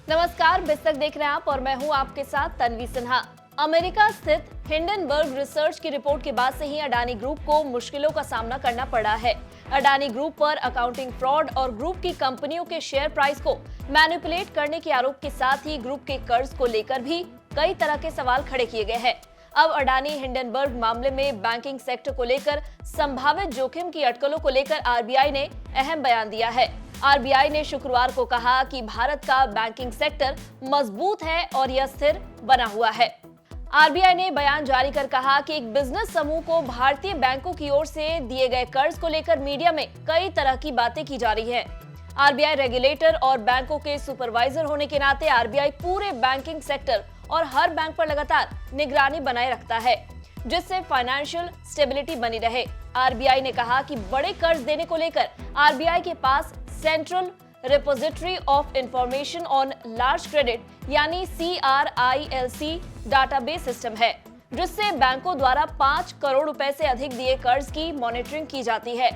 नमस्कार, बिस्तक देख रहे हैं आप और मैं हूं आपके साथ तन्वी सिन्हा। अमेरिका स्थित हिंडनबर्ग रिसर्च की रिपोर्ट के बाद से ही अडानी ग्रुप को मुश्किलों का सामना करना पड़ा है। अडानी ग्रुप पर अकाउंटिंग फ्रॉड और ग्रुप की कंपनियों के शेयर प्राइस को मैनिपुलेट करने के आरोप के साथ ही ग्रुप के कर्ज को लेकर भी कई तरह के सवाल खड़े किए गए हैं। अब अडानी हिंडनबर्ग मामले में बैंकिंग सेक्टर को लेकर संभावित जोखिम की अटकलों को लेकर आरबीआई ने अहम बयान दिया है। आरबीआई ने शुक्रवार को कहा कि भारत का बैंकिंग सेक्टर मजबूत है और यह स्थिर बना हुआ है। आरबीआई ने बयान जारी कर कहा कि एक बिजनेस समूह को भारतीय बैंकों की ओर से दिए गए कर्ज को लेकर मीडिया में कई तरह की बातें की जा रही हैं। आरबीआई रेगुलेटर और बैंकों के सुपरवाइजर होने के नाते आरबीआई पूरे बैंकिंग सेक्टर और हर बैंक पर लगातार निगरानी बनाए रखता है, जिससे फाइनेंशियल स्टेबिलिटी बनी रहे। आरबीआई ने कहा कि बड़े कर्ज देने को लेकर आरबीआई के पास central repository of information on large credit यानी CRILC डाटाबेस सिस्टम है, जिससे बैंकों द्वारा 5 करोड़ रुपए से अधिक दिए कर्ज की मॉनिटरिंग की जाती है।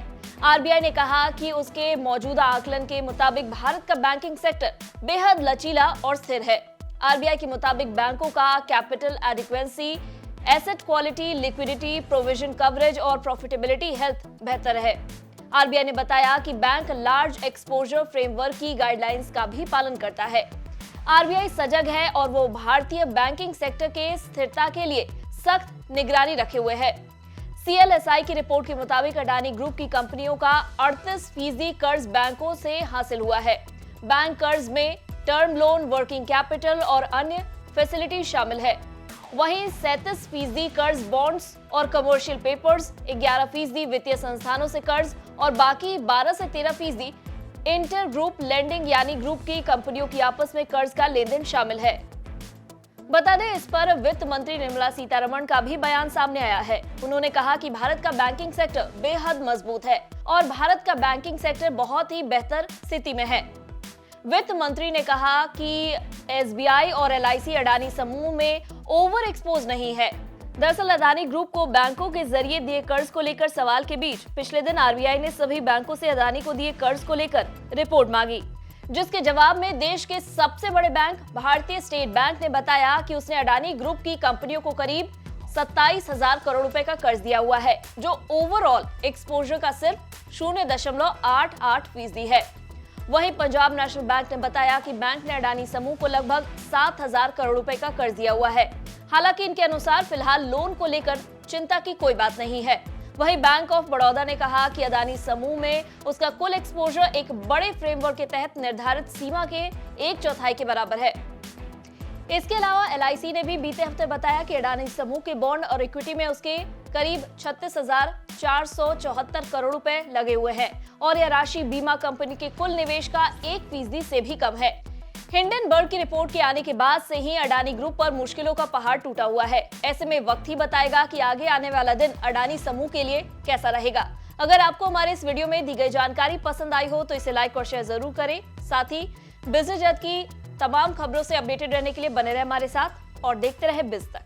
आरबीआई ने कहा कि उसके मौजूदा आकलन के मुताबिक भारत का बैंकिंग सेक्टर बेहद लचीला और स्थिर है। आरबीआई के मुताबिक बैंकों का capital adequacy, asset quality, liquidity, provision coverage और प्रॉफिटेबिलिटी हेल्थ बेहतर है। आरबीआई ने बताया कि बैंक लार्ज एक्सपोजर फ्रेमवर्क की गाइडलाइंस का भी पालन करता है। आरबीआई सजग है और वो भारतीय बैंकिंग सेक्टर के स्थिरता के लिए सख्त निगरानी रखे हुए है। CLSI की रिपोर्ट के मुताबिक अडानी ग्रुप की कंपनियों का 38% कर्ज बैंकों से हासिल हुआ है। बैंक कर्ज में टर्म लोन, वर्किंग कैपिटल और अन्य फैसिलिटी शामिल है। वहीं 37% कर्ज बॉन्ड्स और कमर्शियल पेपर्स, 11% वित्तीय संस्थानों से कर्ज और बाकी 12 से 13% इंटर ग्रुप लेंडिंग यानी ग्रुप की कंपनियों की आपस में कर्ज का लेन देन शामिल है। बता दें, इस पर वित्त मंत्री निर्मला सीतारमण का भी बयान सामने आया है। उन्होंने कहा कि भारत का बैंकिंग सेक्टर बेहद मजबूत है और भारत का बैंकिंग सेक्टर बहुत ही बेहतर स्थिति में है। वित्त मंत्री ने कहा कि SBI और LIC अडानी समूह में ओवर एक्सपोज नहीं है। दरअसल अडानी ग्रुप को बैंकों के जरिए दिए कर्ज को लेकर सवाल के बीच पिछले दिन आरबीआई ने सभी बैंकों से अडानी को दिए कर्ज को लेकर रिपोर्ट मांगी, जिसके जवाब में देश के सबसे बड़े बैंक भारतीय स्टेट बैंक ने बताया कि उसने अडानी ग्रुप की कंपनियों को करीब 27,000 करोड़ रुपए का कर्ज दिया हुआ है, जो ओवरऑल एक्सपोजर का सिर्फ 0.88% है। वहीं पंजाब नेशनल बैंक ने बताया कि बैंक ने अडानी समूह को लगभग 7,000 करोड़ रुपए का कर्ज दिया हुआ है। हालांकि इनके अनुसार फिलहाल लोन को लेकर चिंता की कोई बात नहीं है। वहीं बैंक ऑफ बड़ौदा ने कहा कि अडानी समूह में उसका कुल एक्सपोजर एक बड़े फ्रेमवर्क के तहत निर्धारित सीमा के 1/4 के बराबर है। इसके अलावा LIC ने भी बीते हफ्ते बताया कि अडानी समूह के बॉन्ड और इक्विटी में उसके करीब 36,474 करोड़ रुपए लगे हुए हैं और यह राशि बीमा कंपनी के कुल निवेश का 1% से भी कम है। हिंडनबर्ग की रिपोर्ट के आने के बाद से ही अडानी ग्रुप पर मुश्किलों का पहाड़ टूटा हुआ है। ऐसे में वक्त ही बताएगा कि आगे आने वाला दिन अडानी समूह के लिए कैसा रहेगा। अगर आपको हमारे इस वीडियो में दी गई जानकारी पसंद आई हो तो इसे लाइक और शेयर जरूर करें। साथ ही बिजनेस जगत की तमाम खबरों से अपडेटेड रहने के लिए बने रहे हमारे साथ और देखते रहे बिज़ तक।